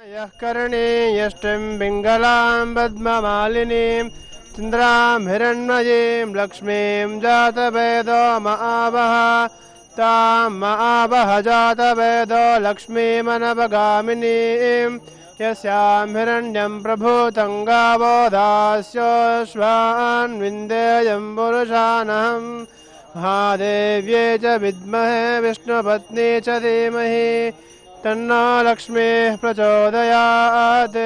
यः कर्णे यष्टिं पिङ्गलां पद्ममालिनीं चन्द्रां हिरण्मयीं लक्ष्मीं जातवेदो महावः तां महावः जातवेदो लक्ष्मीमनवगामिनीं यस्यां हिरण्यं प्रभूतं गावो दास्योऽश्वान् विन्देयं पुरुषानहं महादेव्ये च विद्महे विष्णुपत्नी च धीमहि तन्नो लक्ष्मीः प्रचोदयात्।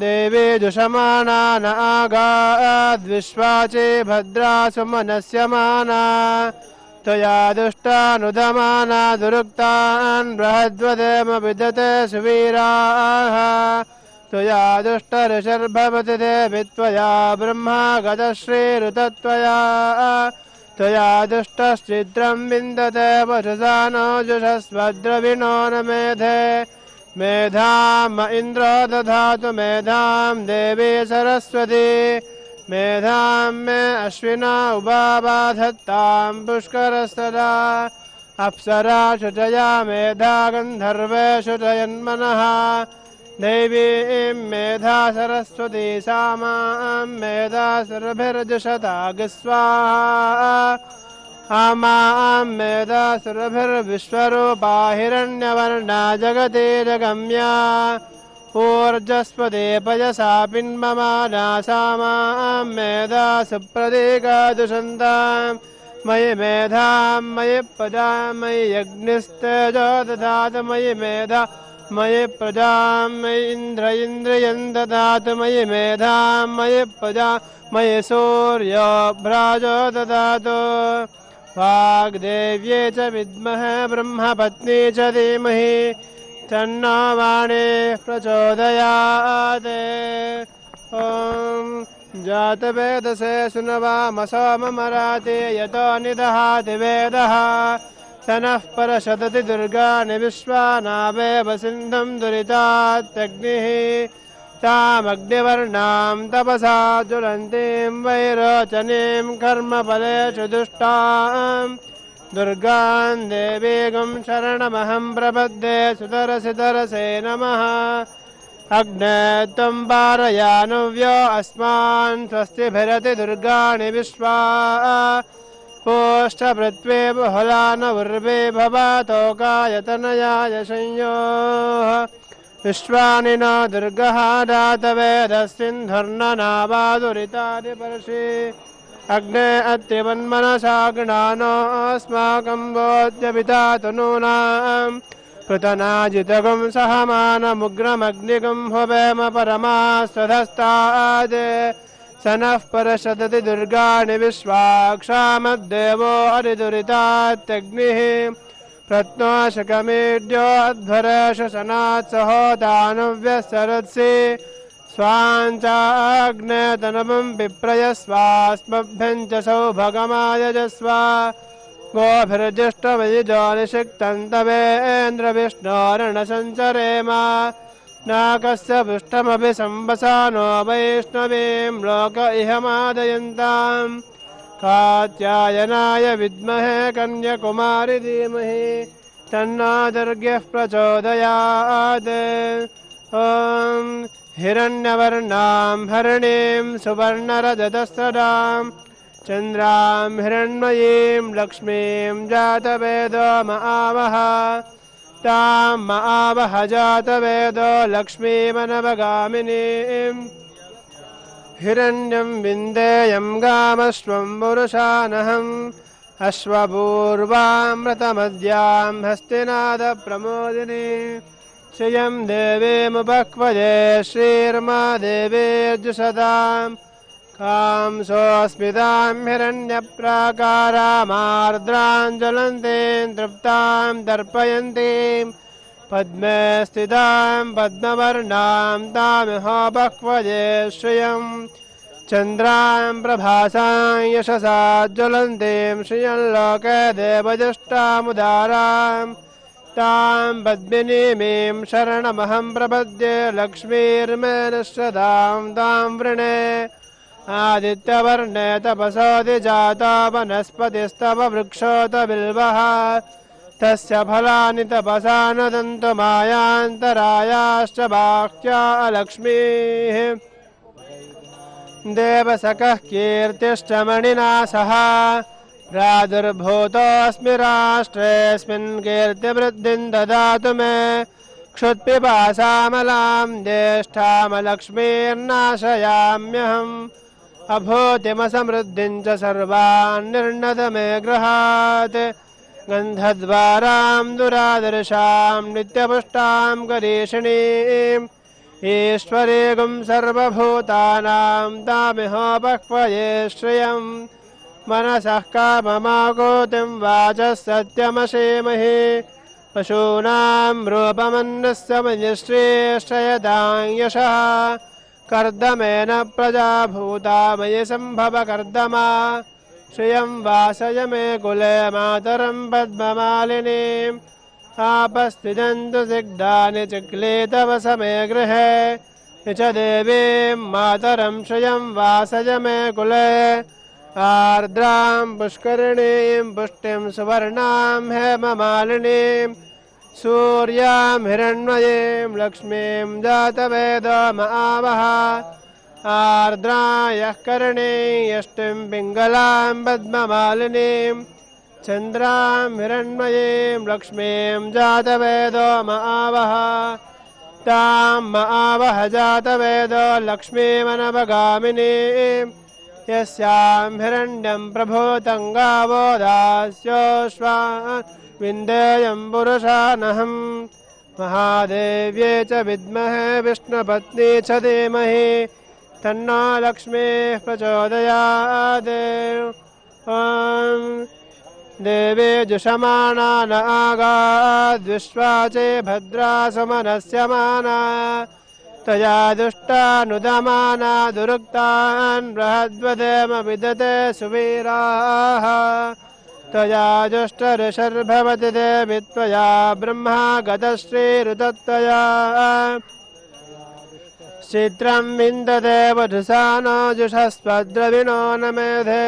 देवी जुषमाना न आगाद्विश्वाचे भद्रा सुमनस्यमाना त्वया दुष्टानुदमाना दुरुक्तान् बृहद्वदेम विदते सुवीराः त्वया दुष्टऋषर्भवति देवि त्वया ब्रह्मा गतश्रीरुतत्वया त्वया दुष्टश्चित्रं विन्दते वचसा नो जुषस्वद्रविणो न मेधे मेधाम् इन्द्रो दधातु मेधां देवी सरस्वती मेधां मे अश्विना उभाबाधत्तां पुष्करस्तदा अप्सरा शुचया मेधा गन्धर्वेषु च यन्मनः देवीं मेधा सरस्वती सा मां मेधा सुरभिर्जुषतागिस्वाहा आमां मेधा सुरभिर्विश्वरूपा हिरण्यवर्णा जगति जगम्या ऊर्जस्पदे पयसा पिन्ममाना सा मां मेधा सुप्रदीका दुषन्तां मयि मेधां मयि प्रजां मयि यज्ञस्तेजो दधातु मयि मेधा मयि प्रजां मयि इन्द्रियं ददातु मयि मेधां मयि प्रजा मयि सूर्यो भ्राजो ददातु वाग्देव्ये च विद्महे ब्रह्मपत्नी च धीमहि तन्नो वाणी प्रचोदयात्। ॐ जातवेदसे सुनवामसो ममराते यतो निदहाति वेदः स नः परशतति दुर्गाणि विश्वानावेव सिन्धुं दुरितात्यग्निः तामग्निवर्णां तपसा ज्वलन्तीं वैरोचनीं कर्मफलेषु दुष्टां दुर्गां देवीं शरणमहं प्रपद्ये सुतरसि तरसे नमः अग्ने त्वं पारयानुव्यो अस्मान् स्वस्तिभिरति दुर्गाणि विश्वा पोष्ठपृथ्वी बहुला न उर्वे भवातोकायतनयाय संयोः विश्वानि न दुर्गः दातवेदस्सिन्धुर्ननावादुरितानि पर्षि अग्ने अत्रिवन्मनसा गृणानो अस्माकं बोध्यपितातु नूनां पृतनाजितगुं सहमानमुग्रमग्निगुं हुवेम परमास्तधस्तात् स नः परशतति दुर्गाणि विश्वाक्षामद्देवो हरिदुरितात्यग्निः प्रत्नोषकमेड्यो अध्वरेषु सनात् सहोदानुव्यसरत्सि स्वाञ्चाग्ने तनवं विप्रयस्वास्मभ्यं च सौभगमायजस्व गोभिर्जिष्टमयिजोनिषिक्तं तवेन्द्रविष्णोर्णसञ्चरेम नाकस्य पृष्ठमपि संवसानो वैष्णवीं लोक इहमादयन्तां कात्यायनाय विद्महे कन्याकुमारी धीमहि तन्नो दुर्गः प्रचोदयात्। ॐ हिरण्यवर्णां हरिणीं सुवर्णरजतस्रजां चन्द्रां हिरण्मयीं लक्ष्मीं जातवेदो महावः तां महावः जातवेदो लक्ष्मीमनवगामिनीं हिरण्यं विन्देयं गामश्वं पुरुषानहम् अश्वपूर्वामृतमद्यां हस्तिनादप्रमोदिनी श्रियं देवीमुपक्वये श्रीर्मा देवीर्जुषदां कांसोऽस्मितां हिरण्यप्राकारामार्द्रां ज्वलन्तीं तृप्तां दर्पयन्तीं पद्मे स्थितां पद्मवर्णां तामिहोपक्वये श्रियं चन्द्रां प्रभासां यशसा ज्वलन्तीं श्रियं लोके देवजुष्टामुदारां तां पद्मिनीमीं शरणमहं प्रपद्ये लक्ष्मीर्मे निःश्रदां तां वृणे आदित्यवर्णे तपसोऽधिजाता वनस्पतिस्तव वृक्षोत बिल्वः तस्य फलानि तपसा न दन्तु मायान्तरायाश्च बाह्या लक्ष्मीः देवसखः कीर्तिश्च मणिना सह प्रादुर्भूतोऽस्मि राष्ट्रेऽस्मिन् कीर्तिवृद्धिं ददातु मे क्षुत्पिपासामलां ज्येष्ठामलक्ष्मीर्नाशयाम्यहम् अभूतिमसमृद्धिं च सर्वान् निर्णद मे गृहात् गन्धद्वारां दुरादर्शां नित्यपुष्टां करीषिणीम् ईश्वरीगुं सर्वभूतानां तामिहोपक्वये श्रियम् मनसः काममाकोतिं वाचः सत्यमशीमहि पशूनां रूपमन्नस्य मयिश्रेष्ठयतां यशः कर्दमेन प्रजा भूता मयि सम्भव कर्दमा श्रियं वासय मे कुले मातरं पद्ममालिनीम् आपस्थिजन्तु सिग्धानि चिक्लेतवस मे गृहे च देवीं मातरं श्रियं वासय मे कुले आर्द्रां पुष्करिणीं पुष्टिं सुवर्णां हेममालिनीं सूर्यां हिरण्मयीं लक्ष्मीं जातवेदमावह आर्द्रायः कर्णी यष्टिं पिङ्गलां पद्ममालिनीं चन्द्रां हिरण्मयीं लक्ष्मीं जातवेदमावह तां मावह जातवेदो लक्ष्मीमनवगामिनीं यस्यां हिरण्यं प्रभूतं गावो दास्योऽश्वान् विन्देयं पुरुषानहम् महादेव्ये च विद्महे विष्णुपत्नी च धीमहि तन्नो लक्ष्मीः प्रचोदयात् ॐ देवे जुषमाणा न आगाद्विश्वाचे भद्रा सुमनस्यमाना तया दुष्टानुदमाना दुरुक्तान् बृहद्वदेम विदते सुवीराः तया जुष्टऋषर्भवति देवि त्वया ब्रह्मा गतश्रीरुतत्वया चित्रं विन्दते वधुसानो जुषस्वद्रविणो न मेधे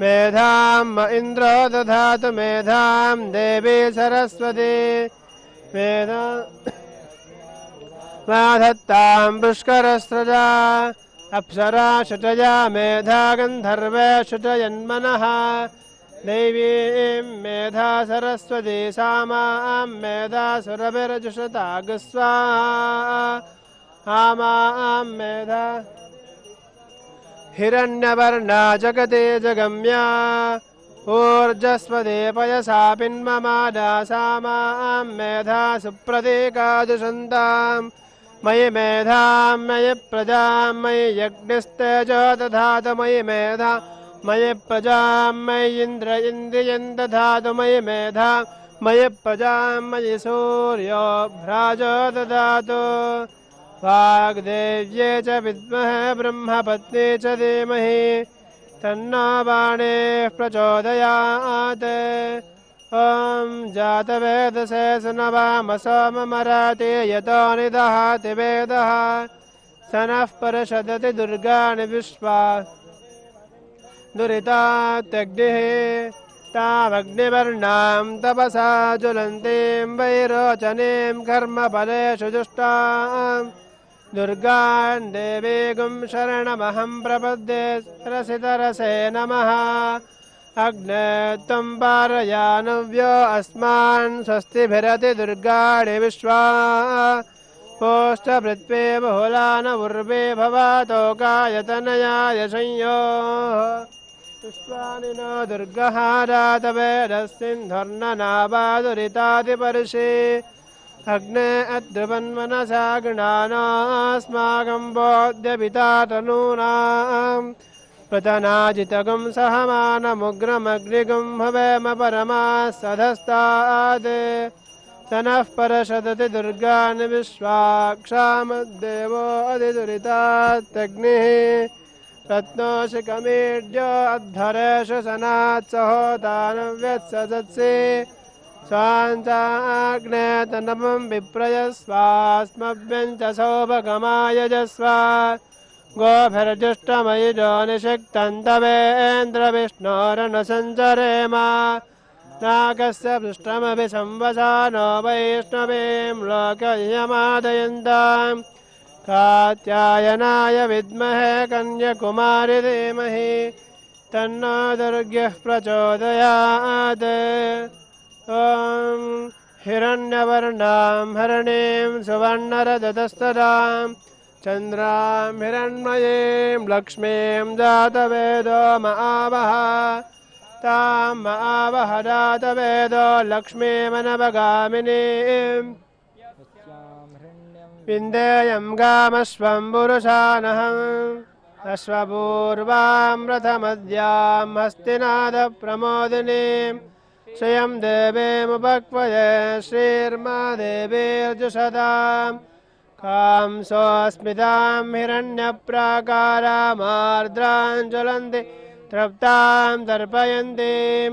मेधां म इन्द्रो दधातु मेधां देवी सरस्वती मेधा माधत्तां पुष्करस्रजा अप्सरा शुचया मेधा गन्धर्वे शुचयन्मनः दैवीं मेधा सरस्वती सा मां मेधा सुरभिर्जुषतागस्वाहा आमां मेधा हिरण्यवर्णा जगते जगम्या ऊर्जस्वदे पयसा पिन्ममादा सा मां मेधा सुप्रतीका दुषन्तां मयि मेधां मयि प्रजां मयि यज्ञस्तेजो दधातु मयि मेधा मयि प्रजां मयि इन्द्र इन्द्रियं दधातु मयि मेधा मयि प्रजां मयि सूर्यो भ्राजो ददातु वाग्देव्ये च विद्महे ब्रह्मपत्नी च धीमहि तन्नो वाणीः प्रचोदयात् ॐ जातवेदसे सुनवामसो ममराति यतो निदहाति वेदः स नः परिषदति दुर्गाणि विश्वा दुरितात्यग्निः तावग्निवर्णां तपसा ज्वलन्तीं वैरोचनीं कर्मफलेषु जुष्टां दुर्गां देवीगुं शरणमहं प्रपद्ये रसितरसे नमः अग्ने त्वं पारयानव्यो अस्मान् स्वस्तिभिरति दुर्गाणि विश्वा पोष्टपृथ्वी बहुलान उर्वे भवातोकायतनयाय संयोः पुष्पाणि नो दुर्गः रातवेदस्सिन्धर्ननावादुरितादिपर्षि अग्ने अद्रुवन्मनसा गणानास्माकं बोध्यपितातनूनां प्रतनाजितगं सहमानमुग्रमग्निगं भवेम परमाः सधस्तात् स नः परषदति दुर्गाणि विश्वाक्षामद्देवो अधिदुरितात्यग्निः रत्नोशिखमीड्यो अद्धरेषु सनात् सहोतानव्यत्सदत्सि स्वाञ्चाग्ने तनमं विप्रयस्वास्मभ्यं च सौभगमायजस्व गोभिर्जुष्टमयिजो निषिक्तं तवेन्द्रविष्णोरनुसञ्चरेम नागस्य पृष्ठमपि संवसानो वैष्णवीं लोकयमादयन्ताम् कात्यायनाय विद्महे कन्याकुमारी धीमहि तन्नो दुर्गः प्रचोदयात् ॐ हिरण्यवर्णां हरणीं सुवर्णरजतस्तदां चन्द्रां हिरण्मयीं लक्ष्मीं जातवेदो महावः तां महावः जातवेदो लक्ष्मीमनवगामिनीम् विन्देयं गामस्वं पुरुषानहम् अश्वपूर्वां रथमद्यां हस्तिनादप्रमोदिनीं श्रियं देवीमुपक्वये श्रीर्मा देवीर्जुषदां कांसोऽस्मितां हिरण्यप्राकारामार्द्रां ज्वलन्ति तृप्तां तर्पयन्तीं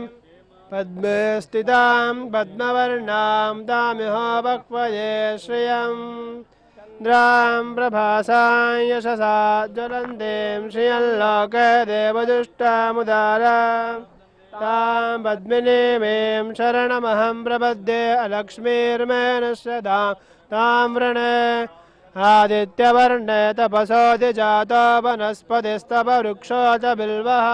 पद्मे स्थितां पद्मवर्णां तामिहोपक्वये श्रियम् द्रां प्रभासां यशसा ज्वलन्तीं श्रियल्लोके देवदुष्टामुदारां तां पद्मिनीमीं शरणमहं प्रपद्ये अलक्ष्मीर्मेनश्रदां तां वृणे आदित्यवर्णे तपसोऽधिजातो वनस्पतिस्तपवृक्षो च बिल्वः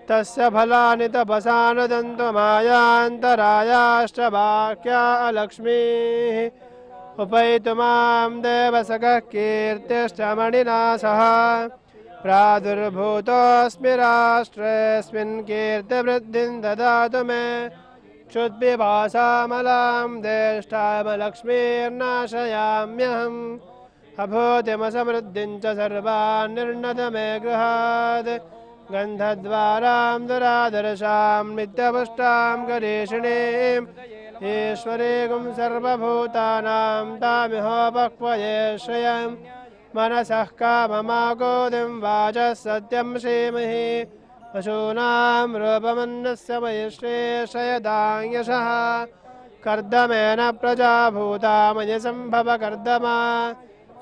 तस्य फलानि तपसानुदन्तु मायान्तरायाश्च वाक्या अलक्ष्मीः उपैतु मां देवसखः कीर्तिश्च मणिना सह प्रादुर्भूतोऽस्मि राष्ट्रेऽस्मिन् कीर्तिवृद्धिं ददातु मे क्षुद्विभासामलां देष्टामलक्ष्मीर्नाशयाम्यहम् अभूतिमसमृद्धिं च सर्वान् निर्णत मे गृहात् गन्धद्वारां दुरादर्शां नित्यपुष्टां गरीषिणीम् ईश्वरीं सर्वभूतानां तामिहोपक्वये श्रियं मनसः काममागोदिं वाचः सत्यं श्रीमहि पशूनां रूपमन्नस्य मयि श्रेषयदां यशः कर्दमेन प्रजा भूता मयि सम्भव कर्दमा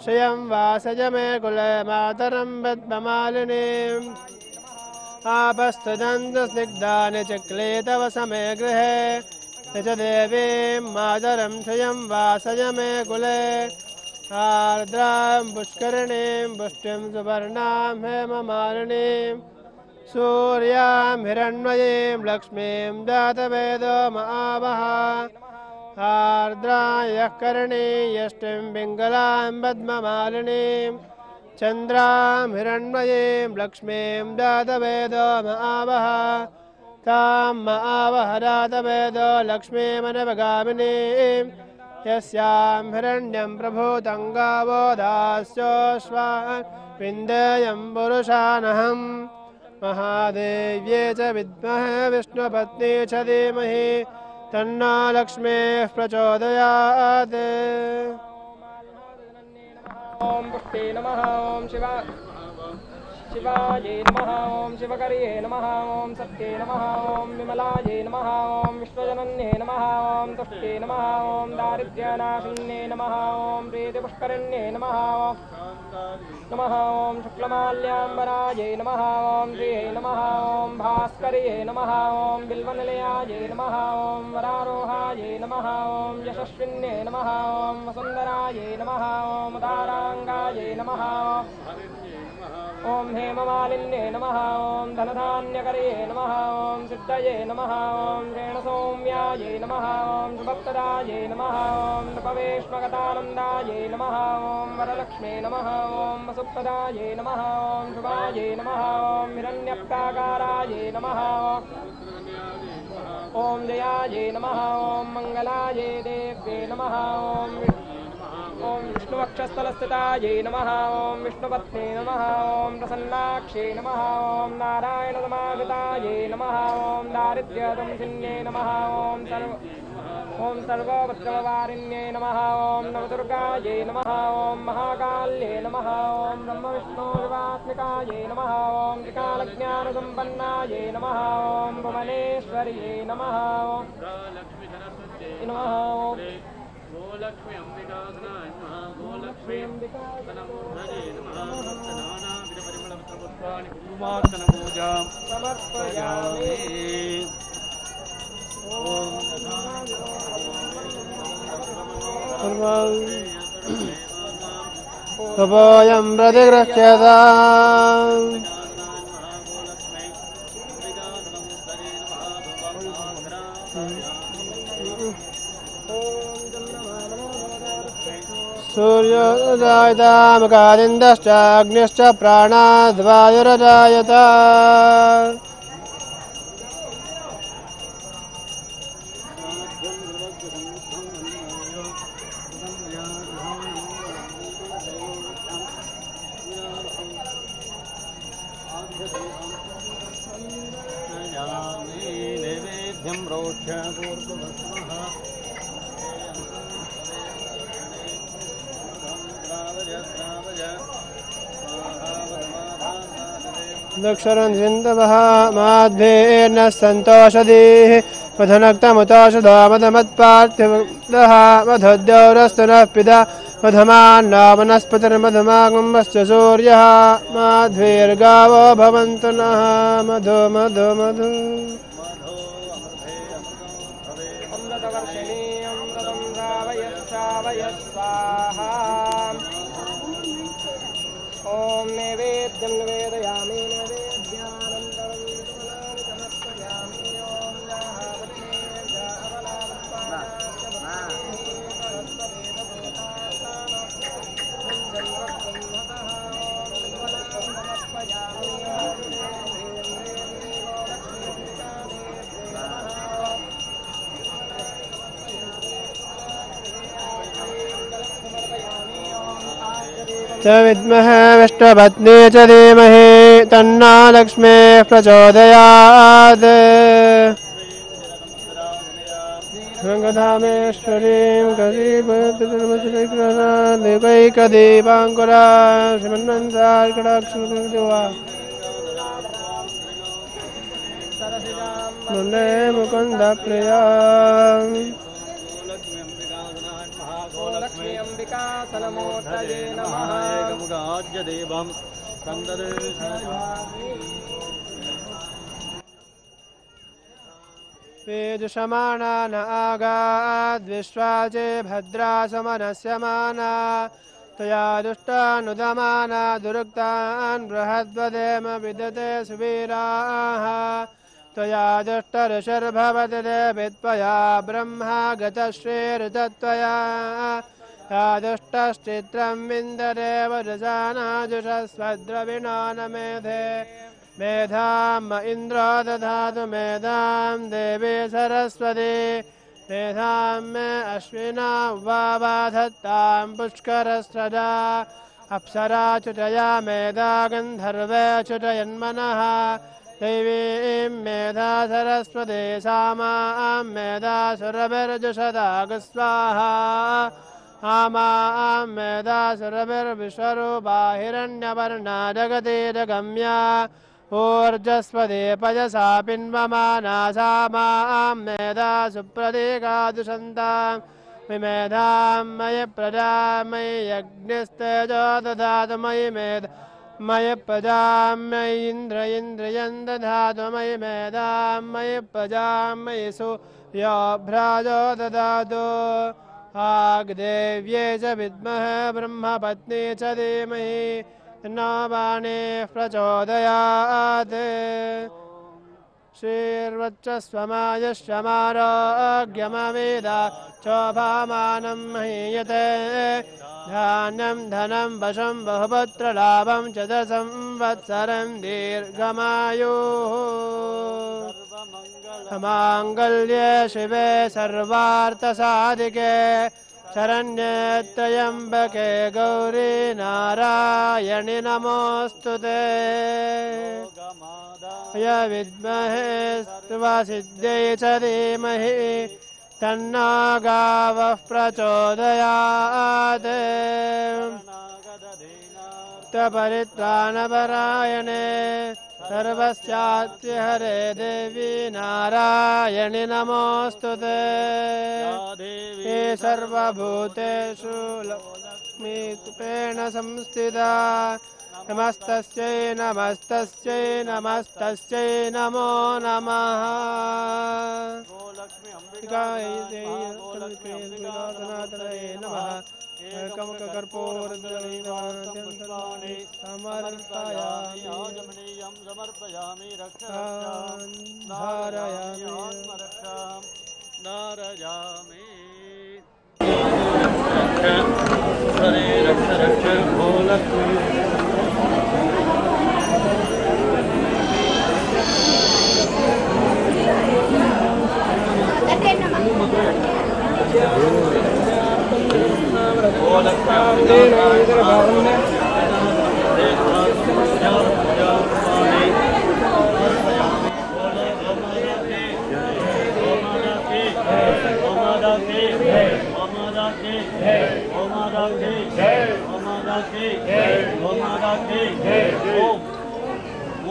श्रियं वासज मे कुले मातरं पद्ममालिनीम् आपस्तुदन्तस्निग्धानि चक्लेतव समे गृहे निज देवीं मातरं श्रियं वासय मे कुले आर्द्रां पुष्करिणीं पुष्टिं सुवर्णां हेममालिनीं सूर्यां हिरण्मयीं लक्ष्मीं जातवेदो महावः आर्द्रां यः करिणी यष्टिं पिङ्गलां पद्ममालिनीं चन्द्रां हिरण्मयीं लक्ष्मीं जातवेदो महावः तां महावः जातवेदो लक्ष्मीमनवगामिनीं यस्यां हिरण्यं प्रभूतं गावो दास्योऽश्वान् विन्देयं पुरुषानहम् महादेव्ये च विद्महे विष्णुपत्नी च धीमहि तन्नो लक्ष्मीः प्रचोदयात् ओम पुष्टे नमः ओम शिवायै नमः ओम शिवकर्ये नमः ओम सत्ये नमः ओम विमलायै नमः ओम विश्वजनन्ये नमः ओम तुष्टे नमः ओम दारिद्र्यनाशिन्ये नमः ओम प्रीतिपुष्करिण्ये नमः ओम शुक्लमाल्याम्बरायै नमः ओम श्रियै नमः ओम भास्कर्ये नमः ओम बिल्वनिलयायै नमः ओम वरारोहायै नमः ओम यशस्विन्ये नमः ओम वसुन्धरायै नमः ओम उदाराङ्गायै नमः ओम हेममालिन्ये नमः ओम धनधान्यकर्ये नमः ओम सिद्धये नमः ओम रेणसौम्यायै नमः ओम सुभक्तदायै नमः ओम नृपवेश्मगतानन्दायै नमः ओम वरलक्ष्मे नमः ओम वसुप्रदायै नमः ओम शुभायै नमः ओम हिरण्यप्राकारायै नमः ओम जयायै नमः ओम मङ्गलायै देव्ये नमः ओम विष्णुवक्षस्थलस्थितायै नमः ओम विष्णुपत्नी नमः ओम प्रसन्नाक्षे नमः ओम नारायणसमागतायै नमः ओम दारिद्र्यदंसिन्ये नमः ओम सर्वभद्रवारिण्ये नमः ओम नवदुर्गायै नमः ओम महाकाल्ये नमः ओम ब्रह्मविष्णुर्वात्मिकायै नमः ओम त्रिकालज्ञानसम्पन्नायै नमः ओम भुवनेश्वर्यै नमः गोलक्ष्मी अंबिकासनाय नमः गोलक्ष्मी अंबिकासनमूर्धये नमः सप्तनानाविधपरिमलपत्रपुष्पाणि कुङ्कुमार्चनपूजां समर्पयामि। तपोयं प्रतिगृह्यता सूर्योदयतामकादिन्दश्च अग्निश्च प्राणाद्वायुरजायत दक्षरन्सिन्दवः माध्वेर्न सन्तोषदीः मधुनक्तमुतोषधामधमत्पार्थिवदः मधुद्यौरस्तु नः पिता मधुमान्ना वनस्पतिर्मधुमागुम्बश्च सूर्यः माध्वेर्गावो भवन्तु नः मधु मधु मधु अमृतवर्षिणी अमृतं श्रावयः स्वाहा ॐ नैवेद्यं निवेदयामि नैवेद्यानन्तरं समर्पयामि च विद्महे विष्णुपत्नी च धीमहि तन्नो लक्ष्मीः प्रचोदयात् गङ्गाधामेश्वरीं कदीपैकदीपाङ्कुरा श्रीमन्वन्तार्कटाक्षुवा मुन्ने मुकुन्दप्रिया लक्ष्मी अंबिका सनमूर्तये नमः एकमुगाज्यदेवं वेदुषमाणा न आगाद्विश्वाचे भद्रा समनस्यमाना त्वया दुष्टानुदमाना दुरुक्तान् बृहद्वदेम विदते सुवीराः त्वया दुष्टऋषिर्भवति देवित्वया ब्रह्मा गतश्रीरुतत्वया या दुष्टश्चित्रं विन्ददेव रजानाजुषस्वद्रविणो न मेधे मेधां इन्द्रो दधातु मेधां देवी सरस्वती मेधां मे अश्विना वाबाधत्तां पुष्करस्रजा अप्सराच्युतया मेधा गन्धर्वे च्युतयन्मनः दैवीं मेधा सरस्वती सामां मेधा सुरभिर्जुषदागस्वाहा आमां मेधा सुरभिर्विश्वरूपा हिरण्यवर्णा जगतीजगम्या ऊर्जस्वती पयसा पिन्वमाना सामां मेधा सुप्रतीकादुषन्तां विमेधां मयि प्रजा मयि यज्ञस्तेजो दधातु मयि मेधा मयि प्रजां मयि इन्द्रियं दधातु मयि मेधां मयि प्रजां मयि सूर्योभ्राजो ददातु आग्देव्ये च विद्महे ब्रह्मपत्नी च धीमहि तन्नो वाणीः प्रचोदयात् श्रीर्वच्चस्वमायश्वमारोग्यमवेदा चोभामानं महीयते धान्यं धनं वशं बहुपुत्रलाभं च दशंवत्सरं दीर्घमायुः माङ्गल्ये शिवे सर्वार्थसाधिके शरण्ये त्र्यम्बके गौरी नारायणि नमोऽस्तु ते य विद्महे स्तुवसिद्ध्यै च धीमहि तन्नो गावः प्रचोदयात् परित्राणपरायणे सर्वस्यास्य हरे देवी नारायणि नमोऽस्तुते हे सर्वभूतेषु लक्ष्मीरूपेण संस्थिता नमस्तस्यै नमस्तस्यै नमस्तस्यै नमो नमः सनातनये नमः समर्पयामि धारयामि रक्ष रक्ष भोलक्ष्मी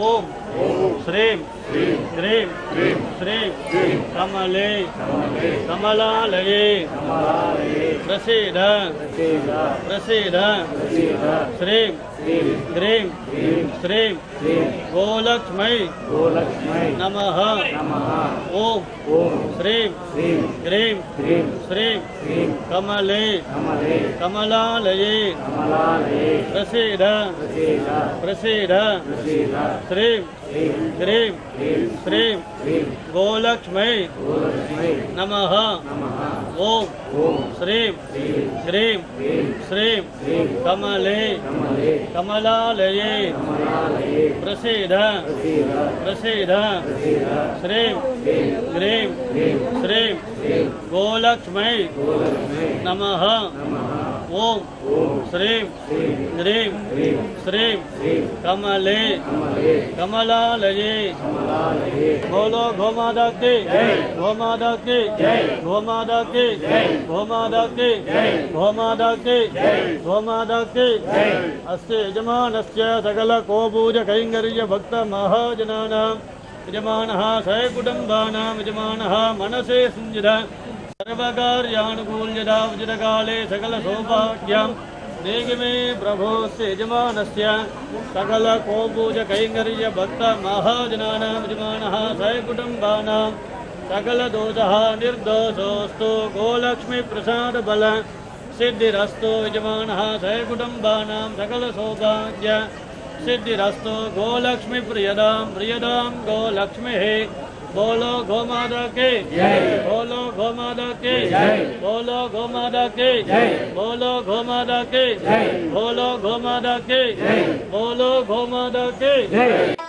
ओम श्रीं ह्रीं श्रीं कमले कमलालये प्रसीद प्रसीद श्रीं ह्रीं श्रीं गोलक्ष्मै नमः ओम श्रीं ह्रीं श्रीं कमले कमलालये प्रसीद प्रसीद श्रीं ह्रीं श्रीं गोलक्ष्मै नमः ओम श्रीं ह्रीं श्रीं कमले कमलालये प्रसीद प्रसीद श्रीं ह्रीं श्रीं गोलक्ष्मै नमः ओम श्रीं ह्रीं श्रीं कमले कमलालये बोलो गोमाता की गोमाता की गोमाता की गोमाता की गोमाता की गोमाता की अस्य यजमानस्य सकल कोबूज कैंगर्य भक्त महाजनानां यजमानः सकुटुम्बानां यजमानः मनसे संजित सर्वकार्यानुकूल्यता उचितकाले सकल सौभाग्यं देहि मे प्रभोस्य यजमानस्य सकल कोबूज कैंगर्य भक्त महाजनानां यजमानः सकुटुम्बानां सकल दोषः निर्दोषोऽस्तु गोलक्ष्मी प्रसाद बल सिद्धिरस्तु यजमानः सकुटुम्बानां सकल सौभाग्य सिद्धिरस्तु गोलक्ष्मी प्रियदां प्रियदां गोलक्ष्मीः बोलो गोमाता की बोलो गोमाता की बोलो गोमाता की बोलो गोमाता की बोलो गोमाता की बोलो गोमाता की